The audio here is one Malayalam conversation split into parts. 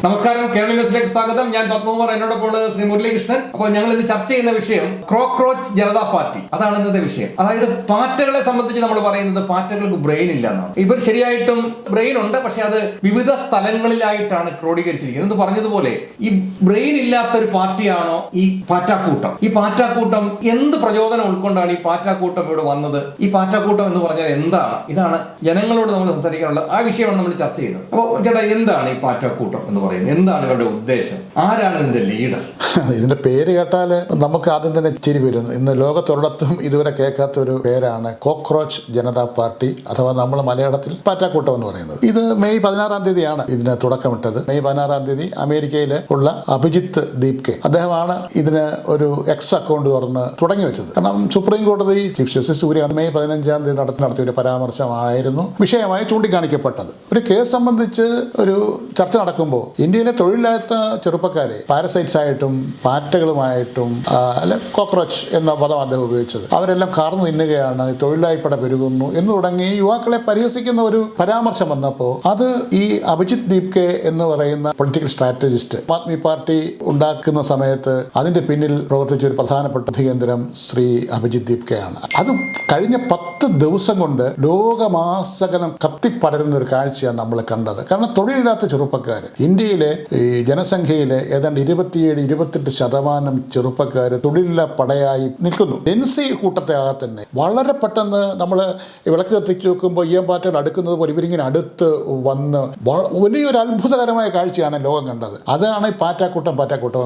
നമസ്കാരം, കേരള ന്യൂസിലേക്ക് സ്വാഗതം. ഞാൻ പത്മകുമാർ, എന്നോടൊപ്പം ശ്രീ മുരളീകൃഷ്ണൻ. അപ്പോൾ ഞങ്ങൾ ഇന്ന് ചർച്ച ചെയ്യുന്ന വിഷയം കോക്രോച്ച് ജനതാ പാർട്ടി. അതാണ് ഇന്നത്തെ വിഷയം. അതായത് പാറ്റകളെ സംബന്ധിച്ച് നമ്മൾ പറയുന്നത് പാറ്റകൾക്ക് ബ്രെയിൻ ഇല്ല എന്നാണ്. ഇവർ ശരിയായിട്ടും ബ്രെയിൻ ഉണ്ട്, പക്ഷെ അത് വിവിധ സ്ഥലങ്ങളിലായിട്ടാണ് ക്രോഡീകരിച്ചിരിക്കുന്നത്. എന്ന് പറഞ്ഞതുപോലെ ഈ ബ്രെയിൻ ഇല്ലാത്ത ഒരു പാർട്ടിയാണോ ഈ പാറ്റാക്കൂട്ടം? ഈ പാറ്റാക്കൂട്ടം എന്ത് പ്രചോദനം ഉൾക്കൊണ്ടാണ് ഈ പാറ്റാക്കൂട്ടം ഇവിടെ വന്നത്? ഈ പാറ്റാക്കൂട്ടം എന്ന് പറഞ്ഞാൽ എന്താണ്? ഇതാണ് ജനങ്ങളോട് നമ്മൾ സംസാരിക്കാനുള്ള ആ വിഷയമാണ് നമ്മൾ ചർച്ച ചെയ്യുന്നത്. അപ്പോൾ ചേട്ടാ, എന്താണ് ഈ പാറ്റാക്കൂട്ടം എന്ന് പറയുന്നത്? എന്താണ് ഇവരുടെ ഉദ്ദേശം? ആരാണ് ഇതിന്റെ ലീഡർ? ഇതിന്റെ പേര് കേട്ടാൽ നമുക്ക് ആദ്യം തന്നെ ചിരി വരുന്നു. ഇന്ന് ലോകത്തൊരിടത്തും ഇതുവരെ കേൾക്കാത്ത ഒരു പേരാണ് കോക്രോച്ച് ജനതാ പാർട്ടി, അഥവാ നമ്മൾ മലയാളത്തിൽ പാറ്റാക്കൂട്ടം എന്ന് പറയുന്നത്. ഇത് മെയ് 16 തീയതിയാണ് ഇതിന് തുടക്കമിട്ടത്. മെയ് 16 അമേരിക്കയിൽ ഉള്ള അഭിജിത്ത് ദീപ്കെ അദ്ദേഹമാണ് ഇതിന് ഒരു എക്സ് അക്കൗണ്ട് തുറന്ന് തുടങ്ങി വെച്ചത്. കാരണം സുപ്രീം കോടതി ചീഫ് ജസ്റ്റിസ് സൂര്യ മെയ് 15 നടത്തിയ ഒരു പരാമർശമായിരുന്നു വിഷയമായി ചൂണ്ടിക്കാണിക്കപ്പെട്ടത്. ഒരു കേസ് സംബന്ധിച്ച് ഒരു ചർച്ച നടക്കുമ്പോൾ ഇന്ത്യയിലെ തൊഴിലില്ലാത്ത ചെറുപ്പക്കാരെ പാരസൈറ്റ്സ് ആയിട്ടും പാറ്റകളുമായിട്ടും അല്ലെ കോക്രോച്ച് എന്ന പദം അദ്ദേഹം ഉപയോഗിച്ചത്, അവരെല്ലാം കാർന്നു തിന്നുകയാണ്, തൊഴിലായ്പട പെരുകുന്നു എന്ന് തുടങ്ങി യുവാക്കളെ പരിഹസിക്കുന്ന ഒരു പരാമർശം വന്നപ്പോൾ അത് ഈ അഭിജിത്ത് ദീപ്കെ എന്ന് പറയുന്ന പൊളിറ്റിക്കൽ സ്ട്രാറ്റജിസ്റ്റ് ആദ്മി പാർട്ടി ഉണ്ടാക്കുന്ന സമയത്ത് അതിന്റെ പിന്നിൽ പ്രവർത്തിച്ച ഒരു പ്രധാനപ്പെട്ട കേന്ദ്രം ശ്രീ അഭിജിത്ത് ദീപ്കെയാണ്. അത് കഴിഞ്ഞ 10 ദിവസം കൊണ്ട് ലോകമാസകലം കത്തിപ്പടരുന്ന ഒരു കാഴ്ചയാണ് നമ്മൾ കണ്ടത്. കാരണം തൊഴിലില്ലാത്ത ചെറുപ്പക്കാർ ഇന്ത്യയിലെ ഈ ജനസംഖ്യയിലെ ഏതാണ്ട് 27-28% ചെറുപ്പക്കാർ തൊഴിലില്ലാ പടയായി നിൽക്കുന്നു. ജെൻസി കൂട്ടത്തെ ആകെ തന്നെ വളരെ പെട്ടെന്ന് നമ്മൾ വിളക്ക് കത്തിച്ചു നോക്കുമ്പോൾ ഈ പാറ്റകൾ അടുക്കുന്നത് പോലെ ഇവരിങ്ങനെ അടുത്ത് വന്ന് വലിയൊരു അത്ഭുതകരമായ കാഴ്ചയാണ് ലോകം കണ്ടത്. അതാണ് ഈ പാറ്റാക്കൂട്ടം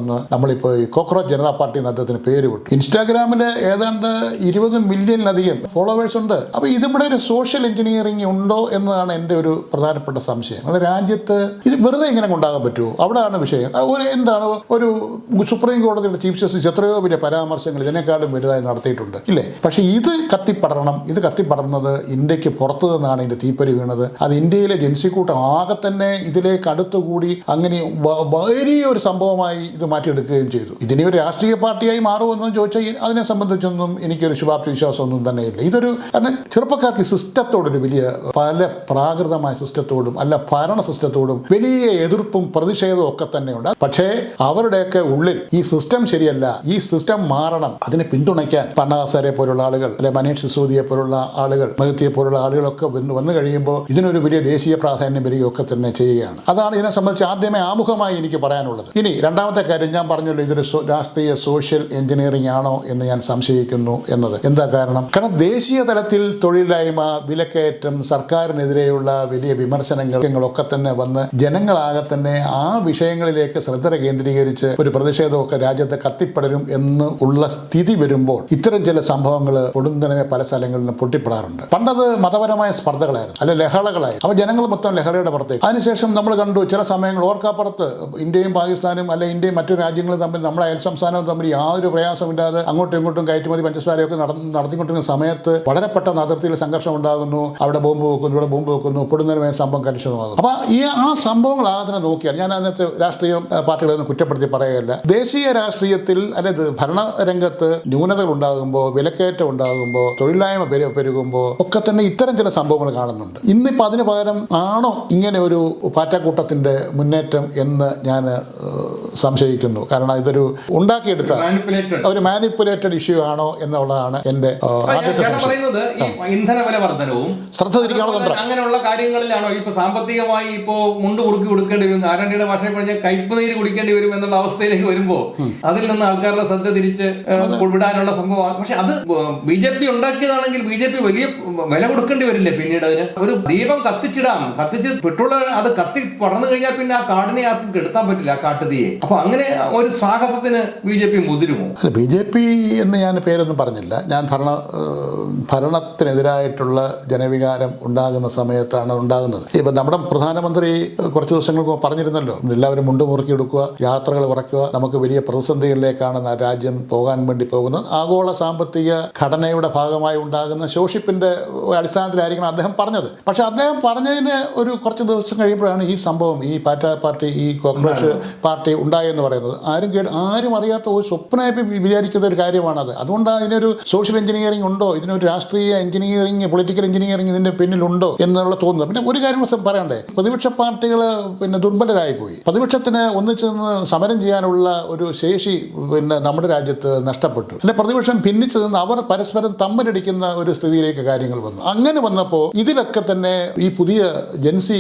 എന്ന് നമ്മളിപ്പോൾ ഈ കോക്രോച്ച് ജനതാ പാർട്ടി എന്ന അദ്ദേഹത്തിന് പേര് വിട്ടു. ഇൻസ്റ്റാഗ്രാമിൽ ഏതാണ്ട് 20 മില്യണിലധികം ഫോളോവേഴ്സ് ഉണ്ട്. അപ്പോൾ ഇതിവിടെ ഒരു സോഷ്യൽ എഞ്ചിനീയറിംഗ് ഉണ്ടോ എന്നതാണ് എൻ്റെ ഒരു പ്രധാനപ്പെട്ട സംശയം. നമ്മുടെ രാജ്യത്ത് ഇത് വെറുതെ ഇങ്ങനെ കൊണ്ടാകാൻ പറ്റുമോ? അവിടെയാണ് വിഷയം. എന്താണ് ഒരു സുപ്രീം കോടതിയുടെ ചീഫ് ജസ്റ്റിസ് എത്രയോ വലിയ പരാമർശങ്ങൾ ഇതിനേക്കാളും വലുതായി നടത്തിയിട്ടുണ്ട് ഇല്ലേ? പക്ഷെ ഇത് കത്തിപ്പടരണം. ഇത് കത്തിപ്പടർന്നത് ഇന്ത്യക്ക് പുറത്തു നിന്നാണ് ഇതിന്റെ തീപ്പരി വീണത്. അത് ഇന്ത്യയിലെ ജൻസിക്കൂട്ടം ആകെ തന്നെ ഇതിലേക്ക് അടുത്തുകൂടി അങ്ങനെ വലിയൊരു സംഭവമായി ഇത് മാറ്റിയെടുക്കുകയും ചെയ്തു. ഇതിനെ ഒരു രാഷ്ട്രീയ പാർട്ടിയായി മാറുമെന്നും ചോദിച്ചാൽ അതിനെ സംബന്ധിച്ചൊന്നും എനിക്കൊരു ശുഭാപ്തി വിശ്വാസമൊന്നും തന്നെയില്ല. ഇതൊരു ചെറുപ്പക്കാർക്ക് സിസ്റ്റത്തോടൊരു വലിയ പല പ്രാകൃതമായ സിസ്റ്റത്തോടും അല്ല ഭരണ സിസ്റ്റത്തോടും വലിയ എതിർപ്പും പ്രതിഷേധവും ഒക്കെ തന്നെയുണ്ട്. പക്ഷേ അവരുടെയൊക്കെ ഉള്ളിൽ ഈ സിസ്റ്റം ശരിയല്ല, ഈ സിസ്റ്റം മാറണം, അതിനെ പിന്തുണയ്ക്കാൻ പണ്ണാസാരെ പോലുള്ള ആളുകൾ അല്ലെ മനീഷ് സിസോദിയെ പോലുള്ള ആളുകൾ മഹത്തിയെ പോലുള്ള ആളുകളൊക്കെ വന്നു കഴിയുമ്പോൾ ഇതിനൊരു വലിയ ദേശീയ പ്രാധാന്യം വരികയൊക്കെ തന്നെ ചെയ്യുകയാണ്. അതാണ് ഇതിനെ സംബന്ധിച്ച് ആദ്യമേ ആമുഖമായി എനിക്ക് പറയാനുള്ളത്. ഇനി രണ്ടാമത്തെ കാര്യം, ഞാൻ പറഞ്ഞല്ലോ ഇതൊരു രാഷ്ട്രീയ സോഷ്യൽ എഞ്ചിനീയറിംഗ് ആണോ എന്ന് ഞാൻ സംശയിക്കുന്നു എന്നത്. എന്താ കാരണം? ദേശീയ തലത്തിൽ തൊഴിലില്ലായ്മ, വിലക്കയറ്റം, സർക്കാരിനെതിരെയുള്ള വലിയ വിമർശനങ്ങളൊക്കെ തന്നെ വന്ന് ജനങ്ങളാകെ തന്നെ ആ വിഷയങ്ങളിലേക്ക് ശ്രദ്ധ കേന്ദ്രീകരിച്ച് ഒരു പ്രതിഷേധമൊക്കെ രാജ്യത്തെ കത്തിപ്പടരും എന്ന് ഉള്ള സ്ഥിതി വരുമ്പോൾ ഇത്തരം ചില സംഭവങ്ങൾ പൊടുന്നനെ പല സ്ഥലങ്ങളിലും പൊട്ടിപ്പെടാറുണ്ട്. പണ്ടത് മതപരമായ സ്പർദ്ധകളായിരുന്നു, അല്ലെ ലഹളകളായിരുന്നു. അപ്പോൾ ജനങ്ങൾ മൊത്തം ലഹളയുടെ പുറത്തേക്ക്. അതിനുശേഷം നമ്മൾ കണ്ടു ചില സമയങ്ങൾ ഓർക്കാപ്പുറത്ത് ഇന്ത്യയും പാകിസ്ഥാനും അല്ലെ ഇന്ത്യയും മറ്റു രാജ്യങ്ങളും തമ്മിൽ, നമ്മുടെ അയൽ സംസ്ഥാനവും തമ്മിൽ യാതൊരു പ്രയാസമില്ലാതെ അങ്ങോട്ടും ഇങ്ങോട്ടും കയറ്റുമതി പഞ്ചസാരയൊക്കെ നടത്തിക്കൊണ്ടിരുന്ന സമയത്ത് വളരെ പെട്ടെന്ന് അതിർത്തിയിൽ സംഘർഷം ഉണ്ടാകുന്നു, അവിടെ ബോംബ് വെക്കുന്നു, ഇവിടെ ബോംബ് വെക്കുന്നു, പൊടുന്നതിനുമായ സംഭവം കലുഷിതമാകുന്നു. അപ്പോൾ ആ സംഭവങ്ങൾ ആദ്യം നോക്കിയാൽ, ഞാൻ അതിനകത്ത് രാഷ്ട്രീയ പാർട്ടികളൊന്നും കുറ്റപ്പെടുത്തി പറയുകയല്ല, ദേശീയ രാഷ്ട്രീയത്തിൽ അല്ലെ ഭരണരംഗത്ത് ന്യൂനതകൾ ഉണ്ടാകുമ്പോൾ, വിലക്കയറ്റം ഉണ്ടാകുമ്പോൾ, തൊഴിലില്ലായ്മ പെരുകുമ്പോൾ ഒക്കെ തന്നെ ഇത്തരം ചില സംഭവങ്ങൾ കാണുന്നുണ്ട്. ഇന്നിപ്പോൾ അതിന് പകരം ആണോ ഇങ്ങനെ ഒരു പാറ്റാക്കൂട്ടത്തിന്റെ മുന്നേറ്റം എന്ന് ഞാൻ സംശയിക്കുന്നു. കാരണം ഇതൊരു ഉണ്ടാക്കിയെടുത്ത ഒരു മാനിപ്പുലേറ്റഡ് ഇഷ്യൂ ആണോ എന്നുള്ളതാണ് എൻ്റെ ആദ്യത്തെ ഇന്ധന വില വർധനവും ശ്രദ്ധ തിരിക്കാനുള്ള തന്ത്രം. അങ്ങനെയുള്ള കാര്യങ്ങളിലാണോ ഇപ്പൊ സാമ്പത്തികമായി ഇപ്പോ മുണ്ട് മുറുക്കി കൊടുക്കേണ്ടി വരും, ആരാണ്ടിയുടെ ഭാഷയിൽ പറഞ്ഞാൽ കയ്പ് നീര് കുടിക്കേണ്ടി വരും എന്നുള്ള അവസ്ഥയിലേക്ക് വരുമ്പോൾ അതിൽ നിന്ന് ആൾക്കാരുടെ ശ്രദ്ധ തിരിച്ച് വിടാനുള്ള സംഭവമാണ്. പക്ഷെ അത് BJP ഉണ്ടാക്കിയതാണെങ്കിൽ BJP വലിയ വില കൊടുക്കേണ്ടി വരില്ലേ പിന്നീട്? അതിന് ഒരു ദീപം കത്തിച്ച് പെട്രോൾ അത് കത്തി പടർന്നു കഴിഞ്ഞാൽ പിന്നെ ആ കാടിനെ ആർക്കും കെടുത്താൻ പറ്റില്ല, ആ കാട്ടുതീയെ. അപ്പൊ അങ്ങനെ ഒരു സാഹസത്തിന് BJP മുതിരുമോ? അല്ല, BJP എന്ന് ഞാൻ പേരൊന്നും പറഞ്ഞില്ല. ഞാൻ ഭരണത്തിനെതിരായിട്ടുള്ള ജനവികാരം ഉണ്ടാകുന്ന സമയത്താണ് ഉണ്ടാകുന്നത്. ഇപ്പം നമ്മുടെ പ്രധാനമന്ത്രി കുറച്ച് ദിവസങ്ങൾക്ക് പറഞ്ഞിരുന്നല്ലോ, എല്ലാവരും മുണ്ട് മുറുക്കി എടുക്കുക, യാത്രകൾ കുറയ്ക്കുക, നമുക്ക് വലിയ പ്രതിസന്ധികളിലേക്കാണ് രാജ്യം പോകാൻ വേണ്ടി പോകുന്നത്. ആഗോള സാമ്പത്തിക ഘടനയുടെ ഭാഗമായി ഉണ്ടാകുന്ന ശോഷിപ്പിന്റെ അടിസ്ഥാനത്തിലായിരിക്കണം അദ്ദേഹം പറഞ്ഞത്. പക്ഷെ അദ്ദേഹം പറഞ്ഞതിന് ഒരു കുറച്ച് ദിവസം കഴിയുമ്പോഴാണ് ഈ സംഭവം, ഈ പാറ്റ പാർട്ടി, ഈ കോക്രോച്ച് പാർട്ടി ഉണ്ടായെന്ന് പറയുന്നത്. ആരും അറിയാത്ത ഒരു സ്വപ്നമായി വിചാരിക്കുന്ന ഒരു കാര്യമാണത്. അതുകൊണ്ടാണ് ഇതിനൊരു സോഷ്യൽ എഞ്ചിനീയറിംഗ് ഉണ്ടോ, ഇതിനൊരു രാഷ്ട്രീയ എഞ്ചിനീയറിംഗ്, പൊളിറ്റിക്കൽ എഞ്ചിനീയറിംഗ് ഇതിന്റെ പിന്നിലുണ്ടോ എന്നുള്ള തോന്നുന്നത്. പിന്നെ ഒരു കാര്യം പറയണ്ടേ, പ്രതിപക്ഷ പാർട്ടികൾ ദുർബല ദുർബലരായി പോയി. പ്രതിപക്ഷത്തിന് ഒന്നിച്ചു നിന്ന് സമരം ചെയ്യാനുള്ള ഒരു ശേഷി നമ്മുടെ രാജ്യത്ത് നഷ്ടപ്പെട്ടു. അല്ലെ, പ്രതിപക്ഷം ഭിന്നിച്ചു നിന്ന് അവർ പരസ്പരം തമ്മിലടിക്കുന്ന ഒരു സ്ഥിതിയിലേക്ക് കാര്യങ്ങൾ വന്നു. അങ്ങനെ വന്നപ്പോൾ ഇതിലൊക്കെ തന്നെ ഈ പുതിയ ജൻസി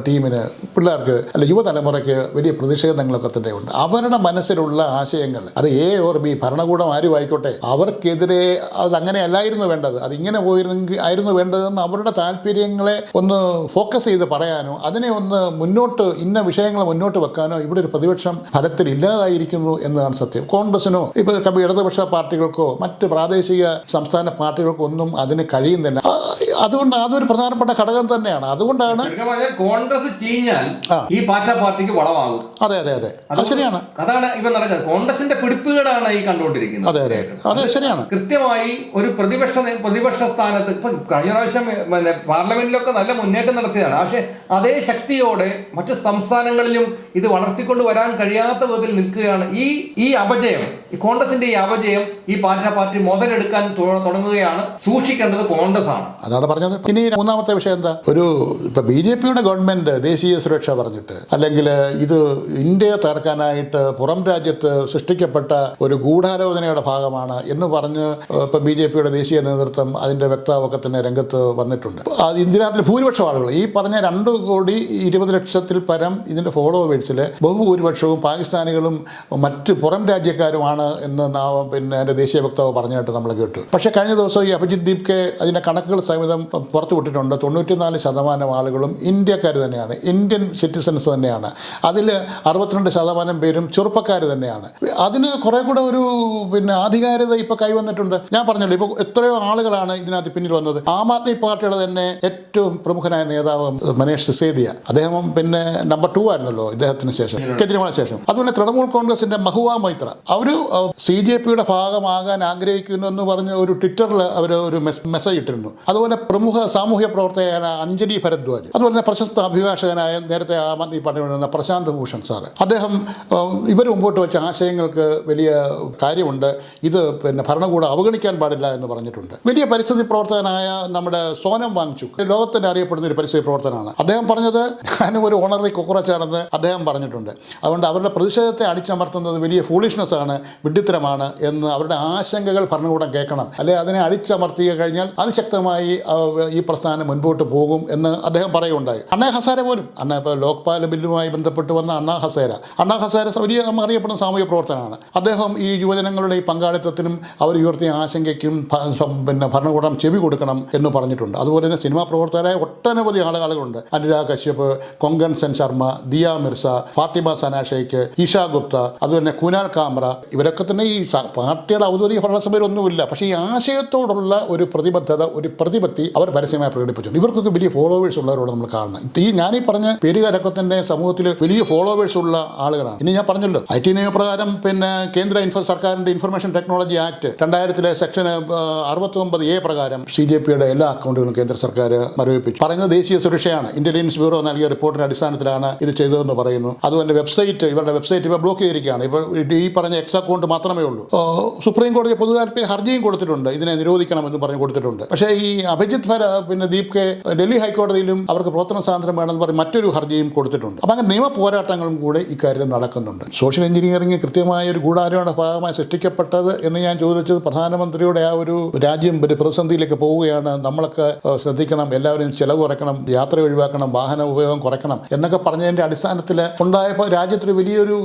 ടീമിന്, പിള്ളേർക്ക് അല്ല യുവതലമുറയ്ക്ക് വലിയ പ്രതിഷേധങ്ങളൊക്കെ തന്നെ ഉണ്ട്. അവരുടെ മനസ്സിലുള്ള ആശയങ്ങൾ, അത് എ ഓർ ബി, ഭരണകൂടം ആരും ആയിക്കോട്ടെ, അവർക്കെതിരെ അതങ്ങനെ അല്ലായിരുന്നു വേണ്ടത്, അതിങ്ങനെ പോയിരുന്നെങ്കിൽ ആയിരുന്നു വേണ്ടതെന്ന് അവരുടെ താല്പര്യങ്ങളെ ഒന്ന് ഫോക്കസ് ചെയ്ത് പറയാനോ അതിനെ ഒന്ന് മുന്നോട്ട് ഇന്ന വിഷയങ്ങൾ മുന്നോട്ട് വെക്കാനോ ഇവിടെ ഒരു പ്രതിപക്ഷം ഫലത്തിൽ ഇല്ലാതായിരിക്കുന്നു എന്നതാണ് സത്യം. കോൺഗ്രസിനോ ഇപ്പോൾ ഇടതുപക്ഷ പാർട്ടികൾക്കോ മറ്റ് പ്രാദേശിക സംസ്ഥാന പാർട്ടികൾക്കോ ഒന്നും അതിന് കഴിയുന്നില്ല. അതുകൊണ്ട് അതൊരു പ്രധാനപ്പെട്ട ഘടകം തന്നെയാണ്. അതുകൊണ്ടാണ് കോൺഗ്രസ് ചീഞ്ഞാൽ ഈ പാർട്ടിക്ക് വളമാകും. അതെ അതെ അതെ, അത് ശരിയാണ്. അതാണ് ഇപ്പൊ നടക്കുന്നത്. കോൺഗ്രസിന്റെ പിടിപ്പുകേടാണ് ഈ കണ്ടുകൊണ്ടിരിക്കുന്നത്. അതെ അതെ അതെ, ശരിയാണ്. കൃത്യമായി ഒരു പ്രതിപക്ഷ സ്ഥാനത്ത് ഇപ്പൊ കഴിഞ്ഞ പ്രാവശ്യം പാർലമെന്റിലൊക്കെ നല്ല മുന്നേറ്റം നടത്തിയതാണ്. പക്ഷെ അതേ ശക്തിയോടെ മറ്റു സംസ്ഥാനങ്ങളിലും ഇത് വളർത്തിക്കൊണ്ട് വരാൻ കഴിയാത്ത വിധത്തിൽ നിൽക്കുകയാണ്. ഈ അപജയം, ഈ കോൺഗ്രസിന്റെ ഈ അപജയം ഈ പാർട്ടി മുതലെടുക്കാൻ തുടങ്ങുകയാണ്. സൂക്ഷിക്കേണ്ടത് കോൺഗ്രസ് ആണ്. അതാണ് പറഞ്ഞത്. ഇനി മൂന്നാമത്തെ വിഷയം എന്താ, ഇപ്പൊ BJP-യുടെ ഗവൺമെന്റ് ദേശീയ സുരക്ഷ പറഞ്ഞിട്ട്, അല്ലെങ്കിൽ ഇത് ഇന്ത്യയെ തകർക്കാനായിട്ട് പുറം രാജ്യത്ത് സൃഷ്ടിക്കപ്പെട്ട ഒരു ഗൂഢാലോചനയുടെ ഭാഗമാണ് എന്ന് പറഞ്ഞ് ഇപ്പൊ BJP-യുടെ ദേശീയ നേതൃത്വം അതിന്റെ വ്യക്താവൊക്കെ തന്നെ രംഗത്ത് വന്നിട്ടുണ്ട്. ഇതിനകത്ത് ഭൂരിപക്ഷം ആളുകൾ ഈ പറഞ്ഞ 2,20,00,000 പരം ഇതിന്റെ ഫോളോവേഴ്സിൽ ബഹുഭൂരിപക്ഷവും പാകിസ്ഥാനികളും മറ്റ് പുറം രാജ്യക്കാരുമാണ് എന്ന് അതിന്റെ ദേശീയ വക്താവ് പറഞ്ഞായിട്ട് നമ്മൾ കേട്ടു. പക്ഷേ കഴിഞ്ഞ ദിവസം ഈ അഭിജിത് ദീപ്കെ അതിന്റെ കണക്കുകൾ സഹിതം പുറത്തുവിട്ടിട്ടുണ്ട്. 94% ആളുകളും ഇന്ത്യക്കാർ തന്നെയാണ്, ഇന്ത്യൻ സിറ്റിസൺസ് തന്നെയാണ്. അതിൽ 62% പേരും ചെറുപ്പക്കാർ തന്നെയാണ്. അതിന് കുറെ കൂടെ ഒരു ആധികാരികത ഇപ്പോൾ കൈവന്നിട്ടുണ്ട്. ഞാൻ പറഞ്ഞല്ലോ, ഇപ്പോൾ എത്രയോ ആളുകളാണ് ഇതിനകത്ത് പിന്നിൽ വന്നത്. ആം ആദ്മി പാർട്ടിയുടെ തന്നെ ഏറ്റവും പ്രമുഖനായ നേതാവ് മനീഷ് സിസോദിയ, അദ്ദേഹം നമ്പർ 2 ആയിരുന്നല്ലോ ഇദ്ദേഹത്തിന് ശേഷം, കേജ്രിവാളിന് ശേഷം. അതുപോലെ തൃണമൂൽ കോൺഗ്രസിന്റെ മഹുവ മൈത്ര, അവർ CJPയുടെ ഭാഗമാകാൻ ആഗ്രഹിക്കുന്നു എന്ന് പറഞ്ഞ് ഒരു ട്വിറ്ററിൽ അവർ ഒരു മെസ്സേജ് ഇട്ടിരുന്നു. അതുപോലെ പ്രമുഖ സാമൂഹ്യ പ്രവർത്തകനായ അഞ്ജലി ഭരദ്വാജ്, അതുപോലെ പ്രശസ്ത അഭിഭാഷകനായ നേരത്തെ ആം ആദ്മി പാർട്ടിയുടെ പ്രശാന്ത് ഭൂഷൺ സാറ്, അദ്ദേഹം ഇവർ മുമ്പോട്ട് വെച്ച ആശയങ്ങൾക്ക് വലിയ കാര്യമുണ്ട്, ഇത് ഭരണകൂടം അവഗണിക്കാൻ പാടില്ല എന്ന് പറഞ്ഞിട്ടുണ്ട്. വലിയ പരിസ്ഥിതി പ്രവർത്തകനായ നമ്മുടെ സോനം വാങ്ചുക്, ലോകത്തിന് അറിയപ്പെടുന്ന ഒരു പരിസ്ഥിതി പ്രവർത്തനമാണ്. അദ്ദേഹം പറഞ്ഞത് ഞാനും ഒരു ഓണററി കോക്രോച്ചാണെന്ന് അദ്ദേഹം പറഞ്ഞിട്ടുണ്ട്. അതുകൊണ്ട് അവരുടെ പ്രതിഷേധത്തെ അടിച്ചമർത്തുന്നത് വലിയ ഫൂളിഷ്നെസ് ആണ്, വിഡ്ഢിത്തരമാണ് എന്ന് അവരുടെ ആശങ്കകൾ ഭരണകൂടം കേൾക്കണം. അല്ലെങ്കിൽ അതിനെ അടിച്ചമർത്തി കഴിഞ്ഞാൽ അതിശക്തമായി ഈ പ്രസ്ഥാനം മുൻപോട്ട് പോകും എന്ന് അദ്ദേഹം പറയുകയുണ്ടായി. അണ്ണാ ഹസാരെ പോലും, ഇപ്പോൾ ലോക്പാൽ ബില്ലുമായി ബന്ധപ്പെട്ട് വന്ന അണ്ണാ ഹസേര വലിയ അറിയപ്പെടുന്ന സാമൂഹ്യ പ്രവർത്തനമാണ്. അദ്ദേഹം ഈ യുവജനങ്ങളുടെ ഈ പങ്കാളിത്തത്തിനും അവർ ഉയർത്തിയ ആശങ്കയ്ക്കും ഭരണകൂടം ചെവി കൊടുക്കണം എന്ന് പറഞ്ഞിട്ടുണ്ട്. അതുപോലെ തന്നെ സിനിമാ പ്രവർത്തകരായ ഒട്ടനവധി ആളുകളുണ്ട്. അനുരാഗ് കശ്യപ്, കൊങ്കൺ സെൻ ശർമ്മ, ദിയ മിർസ, ഫാത്തിമ സന ഷെയ്ഖ്, ഇഷ ഗുപ്ത, അതുപോലെ കുനാൽ കാമ്ര, ഇവരൊക്കെ തന്നെ ഈ പാർട്ടിയുടെ ഔദ്യോഗിക ഭരണസഭയിലൊന്നുമില്ല. പക്ഷേ ഈ ആശയത്തോടുള്ള ഒരു പ്രതിബദ്ധത, ഒരു പ്രതിപത്തി അവർ പരസ്യമായി പ്രകടിപ്പിച്ചു. ഇവർക്കൊക്കെ വലിയ ഫോളോവേഴ്സ് ഉള്ളവരോട് നമ്മൾ കാണണം. ഞാനീ പറഞ്ഞ പേരുകാരൊക്കെ തന്നെ സമൂഹത്തിൽ വലിയ ഫോളോവേഴ്സ് ഉള്ള ആളുകളാണ്. ഇനി ഞാൻ പറഞ്ഞല്ലോ, IT നിയമപ്രകാരം കേന്ദ്ര സർക്കാരിന്റെ information technology act 2000 section 69A പ്രകാരം CJPയുടെ എല്ലാ അക്കൗണ്ടുകളും കേന്ദ്ര സർക്കാർ മരവിപ്പിച്ചു. പറയുന്നത് ദേശീയ സുരക്ഷയാണ്. ഇന്റലിജൻസ് ബ്യൂറോ നൽകിയ റിപ്പോർട്ടിന്റെ അടിസ്ഥാനത്തിലാണ് ഇത് ചെയ്തതെന്ന് പറയുന്നു. അതുപോലെ ഇവരുടെ വെബ്സൈറ്റ് ഇപ്പോൾ ബ്ലോക്ക് ചെയ്തിരിക്കുകയാണ്. ഇപ്പോൾ ഈ പറഞ്ഞ എക്സ് അക്കൗണ്ട് മാത്രമേ ഉള്ളൂ. സുപ്രീം കോടതി പൊതു താൽപര്യ ഹർജിയും കൊടുത്തിട്ടുണ്ട്, ഇതിനെ നിരോധിക്കണമെന്ന് പറഞ്ഞ് കൊടുത്തിട്ടുണ്ട്. പക്ഷേ ഈ അഭിജിത് ദീപ്കെ ഡൽഹി ഹൈക്കോടതിയിലും അവർക്ക് പ്രവർത്തന സ്വാതന്ത്ര്യം വേണമെന്ന് പറഞ്ഞ് മറ്റൊരു ഹർജിയും കൊടുത്തിട്ടുണ്ട്. അപ്പം അങ്ങനെ നിയമ പോരാട്ടങ്ങളും കൂടെ ഇക്കാര്യത്തിൽ നടക്കുന്നുണ്ട്. സോഷ്യൽ എഞ്ചിനീയറിംഗ് കൃത്യമായ ഒരു ഗൂഢാലോചനയുടെ ഭാഗമായി സൃഷ്ടിക്കപ്പെട്ടത് എന്ന് ഞാൻ ചോദിച്ചത് പ്രധാനമന്ത്രിയുടെ ആ ഒരു രാജ്യം ഒരു പ്രതിസന്ധിയിലേക്ക് പോവുകയാണ്, നമ്മളൊക്കെ ശ്രദ്ധിക്കണം, എല്ലാവരും ചെലവ് കുറയ്ക്കണം, യാത്ര ഒഴിവാക്കണം, വാഹന ഉപയോഗം കുറയ്ക്കണം എന്നൊക്കെ പറഞ്ഞതിൻ്റെ അടിസ്ഥാനത്തിൽ ഉണ്ടായപ്പോൾ രാജ്യത്തൊരു വലിയൊരു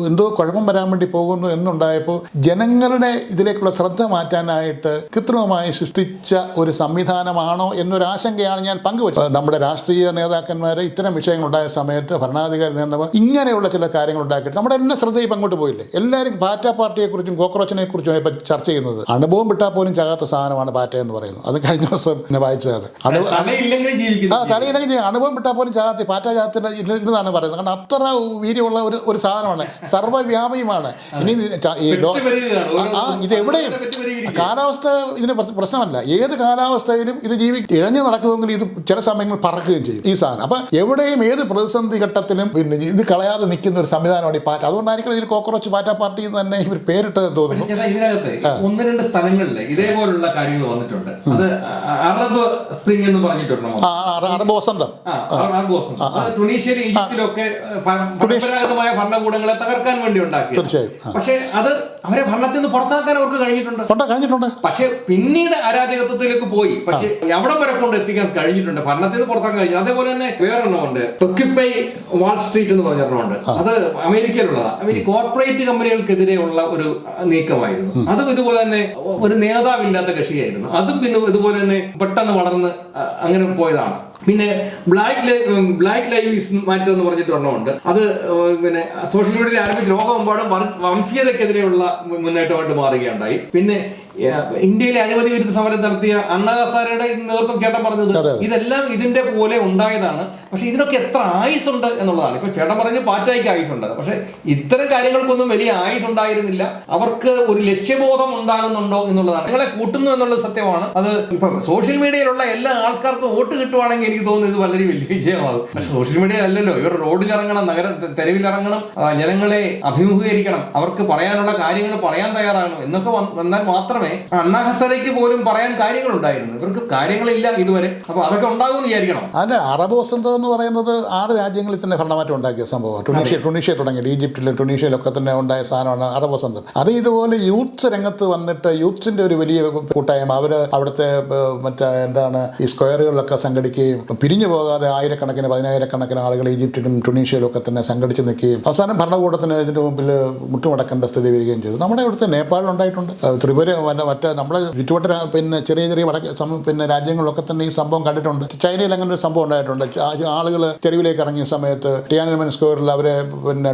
എന്തോ കുഴപ്പം വരാൻ വേണ്ടി പോകുന്നു എന്നുണ്ടായപ്പോൾ ജനങ്ങളുടെ ഇതിലേക്കുള്ള ശ്രദ്ധ മാറ്റാനായിട്ട് കൃത്രിമമായി സൃഷ്ടിച്ച ഒരു സംവിധാനമാണോ എന്നൊരു ആശങ്കയാണ് ഞാൻ പങ്കുവച്ചത്. നമ്മുടെ രാഷ്ട്രീയ നേതാക്കന്മാർ ഇത്തരം വിഷയങ്ങളുണ്ടായ സമയത്ത് ഭരണാധികാരി നേതാവ് ഇങ്ങനെയുള്ള ചില കാര്യങ്ങൾ ഉണ്ടാക്കിയിട്ട് നമ്മുടെ എല്ലാ ശ്രദ്ധയും ഇപ്പം അങ്ങോട്ട് പോയില്ലേ. എല്ലാവരും പാറ്റ പാർട്ടിയെക്കുറിച്ചും കോക്രോച്ചിനെ കുറിച്ചും ഇപ്പം ചർച്ച ചെയ്യുന്നത്. അണുബോംബ് വിട്ടാൽ പോലും ചാകാത്ത സാധനമാണ് പാറ്റ എന്ന് പറയുന്നത്. അത് കഴിഞ്ഞ ദിവസം വായിച്ചതാണ്. തലയില്ലെങ്കിൽ അണുബോംബ് വിട്ടാൽ പോലും ചാകാത്ത പാറ്റ ചാകത്തില്ല ഇല്ലെന്നാണ് പറയുന്നത്. കാരണം അത്ര വീര്യമുള്ള ഒരു സാധനമാണ്, സർവ്വവ്യാപിയുമാണ്. ഇനി ഇതെവിടെയും കാലാവസ്ഥ ഇതിന് പ്രശ്നമല്ല. ഏത് കാലാവസ്ഥയിലും ഇത് ഇഴഞ്ഞു നടക്കുമെങ്കിൽ ഇത് ചില സമയങ്ങളിൽ പറക്കുകയും ചെയ്യും ഈ സാധനം. അപ്പം എവിടെയും ഏത് ഏത് പ്രതിസന്ധി ഘട്ടത്തിലും പിന്നെ ഇത് കളയാതെ നിൽക്കുന്ന ഒരു സംവിധാനമാണ് ഈ പാറ്റ. അതുകൊണ്ടായിരിക്കും ഇതിന് കോക്രോച്ച് പാറ്റ പാർട്ടി എന്ന് തന്നെ ഇവർ പേരിട്ടതെന്ന് തോന്നുന്നു. ഇതിനകത്ത് 1-2 സ്ഥലങ്ങളിൽ ഇതേപോലുള്ള കാര്യങ്ങൾ വന്നിട്ടുണ്ട്. അത് അറബ് സ്പ്രിംഗ് എന്ന് പറഞ്ഞിട്ടുണ്ട്. അറബ് വസന്തം, ടുണീഷ്യയിലും ഈജിപ്തിലൊക്കെ പരമ്പരാഗതമായ ഭരണകൂടങ്ങളെ തകർക്കാൻ വേണ്ടി ഉണ്ടാക്കി. തീർച്ചയായും. പക്ഷെ അത് അവരെ ഭരണത്തിൽ നിന്ന് പുറത്താക്കാൻ അവർക്ക് കഴിഞ്ഞിട്ടുണ്ട്. പക്ഷെ പിന്നീട് അരാജകത്വത്തിലേക്ക് പോയി. പക്ഷെ എവിടം വരെ കൊണ്ട് എത്തിക്കാൻ കഴിഞ്ഞിട്ടുണ്ട്, ഭരണത്തിൽ നിന്ന് പുറത്താക്കാൻ കഴിഞ്ഞു. അതേപോലെ തന്നെ വേറൊരെണ്ണമുണ്ട്, ഒക്യുപ്പൈ വാൾ സ്ട്രീറ്റ് എന്ന് പറഞ്ഞിട്ടുണ്ട്. അത് അമേരിക്കയിലുള്ളതാണ്. കോർപ്പറേറ്റ് കമ്പനികൾക്കെതിരെയുള്ള ഒരു നീക്കമായിരുന്നു. അതും ഇതുപോലെ തന്നെ ഒരു നേതാവില്ലാത്ത കക്ഷിയായിരുന്നു. അതും പിന്നെ ഇതുപോലെ തന്നെ പെട്ടെന്ന് വളർന്ന് അങ്ങനെ പോയതാണ്. പിന്നെ ബ്ലാക്ക് ലൈവ്സ് മാറ്റർ എന്ന് പറഞ്ഞിട്ട് ഒരെണ്ണമുണ്ട്. അത് പിന്നെ സോഷ്യൽ മീഡിയയിൽ ആരംഭിച്ച് ലോകമെമ്പാടും വംശീയതക്കെതിരെയുള്ള മുന്നേറ്റമായിട്ട് മാറുകയുണ്ടായി. പിന്നെ ഇന്ത്യയിലെ അഴിമതി വിരുദ്ധ സമരം നടത്തിയ അണ്ണാ ഹസാരയുടെ നേതൃത്വം ചേട്ടൻ പറഞ്ഞത് ഇതെല്ലാം ഇതിന്റെ പോലെ ഉണ്ടായതാണ്. പക്ഷെ ഇതിനൊക്കെ എത്ര ആയുസ് ഉണ്ട് എന്നുള്ളതാണ്. ഇപ്പൊ ചേട്ടൻ പറഞ്ഞ് പാറ്റായിക്ക് ആയുസ് ഉണ്ട്, പക്ഷെ ഇത്തരം കാര്യങ്ങൾക്കൊന്നും വലിയ ആയുസ് ഉണ്ടായിരുന്നില്ല. അവർക്ക് ഒരു ലക്ഷ്യബോധം ഉണ്ടാകുന്നുണ്ടോ എന്നുള്ളതാണ്. നിങ്ങളെ കൂട്ടുന്നു എന്നുള്ളത് സത്യമാണ്. അത് ഇപ്പൊ സോഷ്യൽ മീഡിയയിലുള്ള എല്ലാ ആൾക്കാർക്കും വോട്ട് കിട്ടുവാണെങ്കിൽ എനിക്ക് തോന്നുന്നു ഇത് വളരെ വലിയ വിജയമാകും. പക്ഷെ സോഷ്യൽ മീഡിയ അല്ലല്ലോ, ഇവർ റോഡിലിറങ്ങണം, തെരുവിലിറങ്ങണം, ജനങ്ങളെ അഭിമുഖീകരിക്കണം, അവർക്ക് പറയാനുള്ള കാര്യങ്ങൾ പറയാൻ തയ്യാറാകണം എന്നൊക്കെ വന്നാൽ മാത്രമേ അണ്ണാ ഹസാരയ്ക്ക് പോലും പറയാൻ കാര്യങ്ങളുണ്ടായിരുന്നു. ഇവർക്ക് കാര്യങ്ങളില്ല ഇതുവരെ. അപ്പൊ അതൊക്കെ ഉണ്ടാകുമെന്ന് വിചാരിക്കണം. അല്ല, അറബ് വസന്തം എന്ന് പറയുന്നത് 6 രാജ്യങ്ങളിൽ തന്നെ ഭരണമാറ്റം ഉണ്ടാക്കിയ സംഭവം. ടുണീഷ്യ തുടങ്ങിയിട്ട് ഈജിപ്തിലും ടുണീഷ്യയിലൊക്കെ തന്നെ ഉണ്ടായ സാധനമാണ് അറബ് വസന്തം. അത് ഇതുപോലെ യൂത്ത് രംഗത്ത് വന്നിട്ട് യൂത്ത്സിന്റെ ഒരു വലിയ കൂട്ടായ്മ, അവര് അവിടുത്തെ ഈ സ്ക്വയറുകളിലൊക്കെ സംഘടിക്കുകയും പിരിഞ്ഞു പോകാതെ ആയിരക്കണക്കിന് 10,000-കണക്കിന് ആളുകൾ ഈജിപ്തിലും ടുണീഷ്യയിലും ഒക്കെ തന്നെ സംഘടിച്ച് നിൽക്കുകയും അവസാനം ഭരണകൂടത്തിന് ഇതിന്റെ മുമ്പിൽ മുട്ടുമടക്കേണ്ട സ്ഥിതി വരികയും ചെയ്തു. നമ്മുടെ ഇവിടുത്തെ നേപ്പാളിൽ ഉണ്ടായിട്ടുണ്ട്, ത്രിപുര, മറ്റേ നമ്മുടെ ചുറ്റുവട്ട പിന്നെ ചെറിയ പിന്നെ രാജ്യങ്ങളിലൊക്കെ തന്നെ ഈ സംഭവം കണ്ടിട്ടുണ്ട്. ചൈനയിൽ അങ്ങനെ ഒരു സംഭവം ഉണ്ടായിട്ടുണ്ട്. ആളുകൾ തെരുവിലേക്ക് ഇറങ്ങിയ സമയത്ത് ടിയാനൻമെൻ സ്ക്വയറിൽ അവരെ പിന്നെ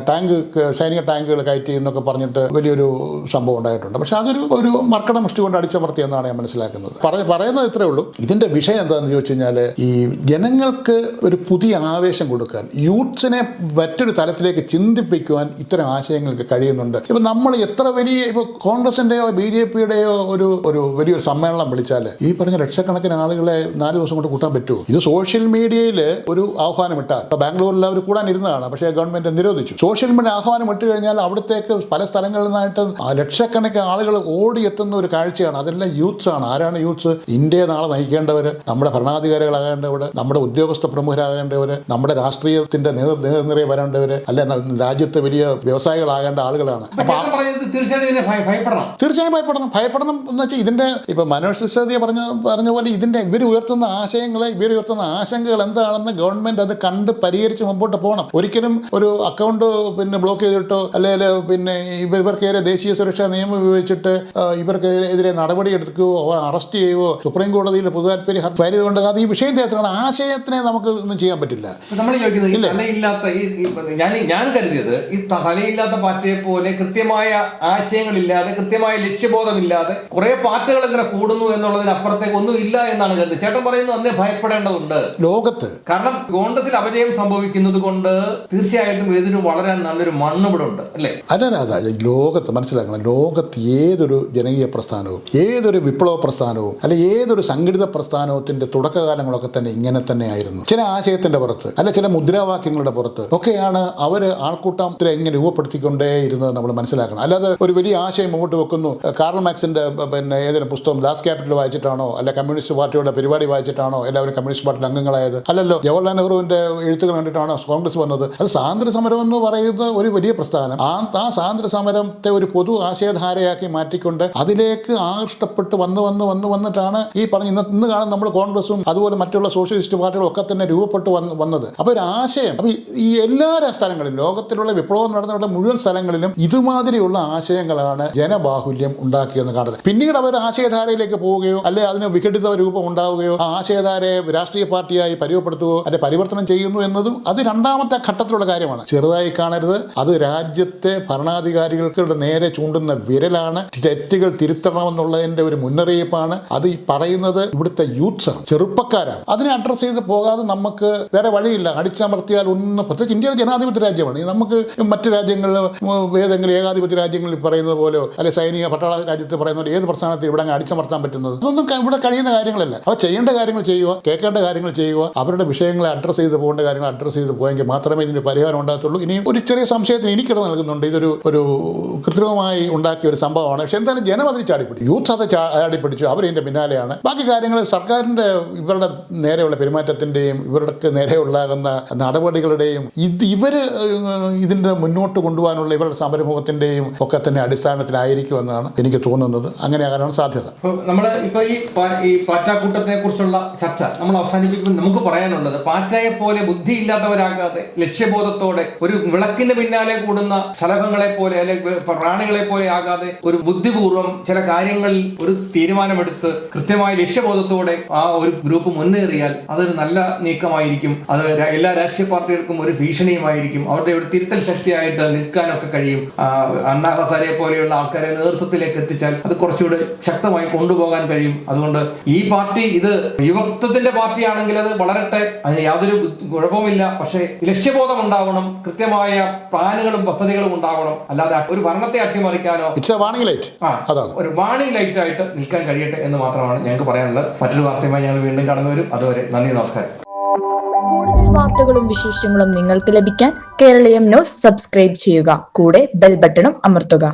സൈനിക ടാങ്കുകൾ കയറ്റി എന്നൊക്കെ പറഞ്ഞിട്ട് വലിയൊരു സംഭവം ഉണ്ടായിട്ടുണ്ട്. പക്ഷെ അതൊരു മർക്കട മുഷ്ടി കൊണ്ട് അടിച്ചമർത്തി എന്നാണ് ഞാൻ മനസ്സിലാക്കുന്നത്. പറയുന്നത് ഇത്രേ ഉള്ളൂ. ഇതിന്റെ വിഷയം എന്താണെന്ന് ചോദിച്ചു കഴിഞ്ഞാൽ, ഈ ജനങ്ങൾക്ക് ഒരു പുതിയ ആവേശം കൊടുക്കാൻ, യൂത്ത്സിനെ മറ്റൊരു തലത്തിലേക്ക് ചിന്തിപ്പിക്കുവാൻ ഇത്തരം ആശയങ്ങൾക്ക് കഴിയുന്നുണ്ട്. ഇപ്പൊ നമ്മൾ എത്ര വലിയ ഇപ്പൊ കോൺഗ്രസിന്റെയോ BJPയുടെയോ ഒരു വലിയൊരു സമ്മേളനം വിളിച്ചാൽ ഈ പറഞ്ഞ ലക്ഷക്കണക്കിന് ആളുകളെ 4 ദിവസം കൊണ്ട് കൂട്ടാൻ പറ്റുമോ? ഇത് സോഷ്യൽ മീഡിയയിൽ ഒരു ആഹ്വാനം ഇട്ടാൽ, ഇപ്പൊ ബാംഗ്ലൂരിൽ അവർ കൂടാനിരുന്നതാണ്, പക്ഷേ ഗവൺമെന്റ് നിരോധിച്ചു. സോഷ്യൽ മീഡിയ ആഹ്വാനം ഇട്ട് കഴിഞ്ഞാൽ അവിടത്തേക്ക് പല സ്ഥലങ്ങളിൽ നിന്നായിട്ട് ലക്ഷക്കണക്കിന് ആളുകൾ ഓടിയെത്തുന്ന ഒരു കാഴ്ചയാണ്. അതെല്ലാം യൂത്ത്സ് ആണ്. ആരാണ് യൂത്ത്സ്? ഇന്ത്യയെ നാളെ നയിക്കേണ്ടവർ, നമ്മുടെ ഭരണാധികാരികളാകേണ്ടവർ, നമ്മുടെ ഉദ്യോഗസ്ഥ പ്രമുഖരാകേണ്ടവർ, നമ്മുടെ രാഷ്ട്രീയത്തിന്റെ നേതൃനിരയിൽ വരേണ്ടവർ, അല്ലെ രാജ്യത്തെ വലിയ വ്യവസായികളാകേണ്ട ആളുകളാണ്. തീർച്ചയായും ഭയപ്പെടണം എന്ന് വെച്ചാൽ ഇതിന്റെ ഇപ്പൊ മനോജ് സിസോദിയ പറഞ്ഞ പോലെ ഇതിന്റെ ഇവർ ഉയർത്തുന്ന ആശങ്കകൾ എന്താണെന്ന് ഗവൺമെന്റ് അത് കണ്ട് പരിഹരിച്ച് മുമ്പോട്ട് പോകണം. ഒരിക്കലും ഒരു അക്കൗണ്ട് പിന്നെ ബ്ലോക്ക് ചെയ്തിട്ടോ അല്ലെങ്കിൽ പിന്നെ ഇവർക്കെതിരെ ദേശീയ സുരക്ഷാ നിയമം ഉപയോഗിച്ചിട്ട് ഇവർക്കെതിരെ നടപടി എടുക്കുകയോ അറസ്റ്റ് ചെയ്യുകയോ സുപ്രീം കോടതിയിൽ പൊതുതാൽപര്യ ഫയൽ ചെയ്തുകൊണ്ട് അത് ഈ വിഷയം തീർച്ചയാണ്. ആശയത്തിനെ നമുക്ക് ഒന്നും ചെയ്യാൻ പറ്റില്ല. നമ്മൾ ഞാൻ കരുതിയത് ഈ തലയില്ലാത്ത പാർട്ടിയെ പോലെ കൃത്യമായ ആശയങ്ങളില്ലാതെ കൃത്യമായ ലക്ഷ്യബോധമില്ലാതെ കുറെ പാർട്ടികൾ ഇങ്ങനെ കൂടുന്നു എന്നുള്ളതിനപ്പുറത്തേക്ക് ഒന്നും ഇല്ല എന്നാണ് കരുതുന്നത്. ചേട്ടൻ പറയുന്നത് അന്നേ ഭയപ്പെടേണ്ടതുണ്ട് ലോകത്ത്. കാരണം കോൺഗ്രസിൽ അപജയം സംഭവിക്കുന്നത് കൊണ്ട് തീർച്ചയായിട്ടും ഇതിന് വളരാൻ നല്ലൊരു മണ്ണ് ഇവിടെ ഉണ്ട്, അല്ലേ? അല്ല, ലോകത്ത് മനസ്സിലാക്കണം, ലോകത്ത് ഏതൊരു ജനകീയ പ്രസ്ഥാനവും ഏതൊരു വിപ്ലവ പ്രസ്ഥാനവും അല്ലെ ഏതൊരു സംഘടിത പ്രസ്ഥാനത്തിന്റെ തുടക്കകാലങ്ങളൊക്കെ തന്നെ ഇങ്ങനെ തന്നെ ആയിരുന്നു. ചില ആശയത്തിന്റെ പുറത്ത് അല്ലെ ചില മുദ്രാവാക്യങ്ങളുടെ പുറത്ത് ഒക്കെയാണ് അവര് ആൾക്കൂട്ടത്തിനെ എങ്ങനെ രൂപപ്പെടുത്തിക്കൊണ്ടേ ഇരുന്നത് നമ്മൾ മനസ്സിലാക്കണം. അല്ലാതെ ഒരു വലിയ ആശയം മുമ്പോട്ട് വെക്കുന്നു, കാർൽ മാർക്സിന്റെ പിന്നെ ഏതെങ്കിലും പുസ്തകം ലാസ്റ്റ് ക്യാപിറ്റൽ വായിച്ചിട്ടാണോ, അല്ലെ കമ്മ്യൂണിസ്റ്റ് പാർട്ടിയുടെ പരിപാടി വായിച്ചിട്ടാണോ എല്ലാവരും കമ്മ്യൂണിസ്റ്റ് പാർട്ടിയിൽ അംഗങ്ങളായത്? അല്ലല്ലോ. ജവഹർലാൽ നെഹ്റുവിന്റെ എഴുത്തുകൾ കണ്ടിട്ടാണോ കോൺഗ്രസ് വന്നത്? അത് സ്വാതന്ത്ര്യ സമരം എന്ന് പറയുന്ന ഒരു വലിയ പ്രസ്ഥാനം. ആ സ്വാതന്ത്ര്യ സമരത്തെ ഒരു പൊതു ആശയധാരയാക്കി മാറ്റിക്കൊണ്ട് അതിലേക്ക് ആകർഷ്ടപ്പെട്ട് വന്നിട്ടാണ് ഈ പറഞ്ഞ ഇന്ന് കാണുന്ന നമ്മൾ കോൺഗ്രസും അതുപോലെ മറ്റുള്ള സോഷ്യലിസ്റ്റ് പാർട്ടികളും ഒക്കെ തന്നെ രൂപപ്പെട്ട് വന്നത്. അപ്പോൾ ഒരു ആശയം, അപ്പോൾ ഈ എല്ലാ സ്ഥലങ്ങളിലും ലോകത്തിലുള്ള വിപ്ലവം നടന്നിട്ടുള്ള മുഴുവൻ സ്ഥലങ്ങളിലും ഇതുമാതിരിയുള്ള ആശയങ്ങളാണ് ജനബാഹുല്യം ഉണ്ടാക്കിയെന്ന് കാണുന്നത്. പിന്നീട് അവർ ആശയധാരയിലേക്ക് പോവുകയോ അല്ലെ അതിന് വിഘടിത രൂപം ഉണ്ടാവുകയോ ആ ആശയധാരയെ രാഷ്ട്രീയ പാർട്ടിയായി പരിവപ്പെടുത്തുകയോ അല്ലെ പരിവർത്തനം ചെയ്യുന്നു എന്നതും അത് രണ്ടാമത്തെ ഘട്ടത്തിലുള്ള കാര്യമാണ്. ചെറുതായി കാണരുത്. അത് രാജ്യത്തെ ഭരണാധികാരികൾക്ക് നേരെ ചൂണ്ടുന്ന വിരലാണ്. തെറ്റുകൾ തിരുത്തണമെന്നുള്ളതിന്റെ ഒരു മുന്നറിയിപ്പാണ്. അത് ഈ പറയുന്നത് ഇവിടുത്തെ യൂത്ത്സാണ്, ചെറുപ്പക്കാരാണ്. അതിനെ അഡ്രസ് ചെയ്ത് പോകാതെ നമുക്ക് വേറെ വഴിയില്ല. അടിച്ചമർത്തിയാൽ ഒന്നും, പ്രത്യേകിച്ച് ഇന്ത്യയുടെ ജനാധിപത്യ രാജ്യമാണ്. നമുക്ക് മറ്റു രാജ്യങ്ങളിൽ ഏതെങ്കിലും ഏകാധിപത്യ രാജ്യങ്ങളിൽ പറയുന്നത് പോലെയോ അല്ലെ സൈനിക പട്ടാള രാജ്യത്ത് പറയുന്ന പറയുന്ന പോലെ ഏത് പ്രസ്ഥാനത്തിൽ ഇവിടെ അങ്ങ് അടിച്ചമർത്താൻ പറ്റുന്നത്? അതൊന്നും ഇവിടെ കഴിയുന്ന കാര്യങ്ങളല്ല. അപ്പോൾ ചെയ്യേണ്ട കാര്യങ്ങൾ ചെയ്യുക, കേൾക്കേണ്ട കാര്യങ്ങൾ ചെയ്യുക, അവരുടെ വിഷയങ്ങളെ അഡ്രസ്സ് ചെയ്ത് പോകേണ്ട കാര്യങ്ങൾ അഡ്രസ്സ് ചെയ്ത് പോയെങ്കിൽ മാത്രമേ ഇതിന് പരിഹാരം ഉണ്ടാകത്തുള്ളൂ. ഇനി ഒരു ചെറിയ സംശയത്തിന് എനിക്കിട നൽകുന്നുണ്ട്, ഇതൊരു കൃത്രിമമായി ഉണ്ടാക്കിയ ഒരു സംഭവമാണ്. പക്ഷെ എന്തായാലും ജനം അതിന് ചാടിപ്പിടിച്ചു, യൂത്ത് അത് ചാടിപ്പിടിച്ചു, അവരിതിൻ്റെ പിന്നാലെയാണ്. ബാക്കി കാര്യങ്ങൾ സർക്കാരിൻ്റെ ഇവരുടെ നേരെയുള്ള പെരുമാറ്റത്തിൻ്റെയും ഇവർക്ക് നേരെ ഉണ്ടാകുന്ന നടപടികളുടെയും ഇതിൻ്റെ മുന്നോട്ട് കൊണ്ടുപോകാനുള്ള ഇവരുടെ സംരംഭത്തിൻ്റെയും ഒക്കെ തന്നെ അടിസ്ഥാനത്തിലായിരിക്കുമെന്നാണ് എനിക്ക് തോന്നുന്നത്. അങ്ങനെയാകാനാണ് സാധ്യത. നമ്മൾ ഇപ്പോൾ ഈ പാറ്റാക്കൂട്ടത്തെ കുറിച്ചുള്ള ചർച്ച നമ്മൾ അവസാനിപ്പിക്കുമ്പോൾ നമുക്ക് പറയാനുള്ളത്, പാറ്റയെ പോലെ ബുദ്ധിയില്ലാത്തവരാകാതെ ലക്ഷ്യബോധത്തോടെ ഒരു വിളക്കിന്റെ പിന്നാലെ കൂടുന്ന ശലഭങ്ങളെ പോലെ അല്ലെങ്കിൽ പ്രാണികളെ പോലെ ആകാതെ ഒരു ബുദ്ധിപൂർവ്വം ചില കാര്യങ്ങളിൽ ഒരു തീരുമാനമെടുത്ത് കൃത്യമായ ലക്ഷ്യബോധത്തോടെ ആ ഒരു ഗ്രൂപ്പ് മുന്നേറിയാൽ അതൊരു നല്ല നീക്കമായിരിക്കും. അത് എല്ലാ രാഷ്ട്രീയ പാർട്ടികൾക്കും ഒരു ഭീഷണിയുമായിരിക്കും. അവരുടെ ഒരു തിരുത്തൽ ശക്തിയായിട്ട് നിൽക്കാനൊക്കെ കഴിയും. അണ്ണാ ഹസാരെ പോലെയുള്ള ആൾക്കാരെ നേതൃത്വത്തിലേക്ക് എത്തിച്ചാൽ അത് കുറച്ചുകൂടി ശക്തമായി കൊണ്ടുപോകാൻ കഴിയും. അതുകൊണ്ട് ഈ പാർട്ടി ഇത് യുവത്വത്തിന്റെ പാർട്ടിയാണെങ്കിൽ അത് വളരട്ടെ, അതിന് യാതൊരു കുഴപ്പമില്ല. പക്ഷേ ലക്ഷ്യബോധം ഉണ്ടാവണം, കൃത്യമായ പ്ലാനുകളും പദ്ധതികളും ഉണ്ടാവണം. അല്ലാതെ ഒരു ഭരണത്തെ അട്ടിമറിക്കാനോ ഒരു വാണിംഗ് ലൈറ്റ് ആയിട്ട് നിൽക്കാൻ കഴിയട്ടെ എന്ന് മാത്രമാണ് ഞങ്ങൾക്ക് പറയാനുള്ളത്. മറ്റൊരു വാർത്തയുമായി ഞങ്ങൾ വീണ്ടും കടന്നു വരും. അതുവരെ നന്ദി, നമസ്കാരം. കൂടുതൽ വാർത്തകളും വിശേഷങ്ങളും നിങ്ങൾക്ക് ലഭിക്കാൻ കേരളീയം ന്യൂസ് സബ്സ്ക്രൈബ് ചെയ്യുക. കൂടെ ബെൽ ബട്ടണും അമർത്തുക.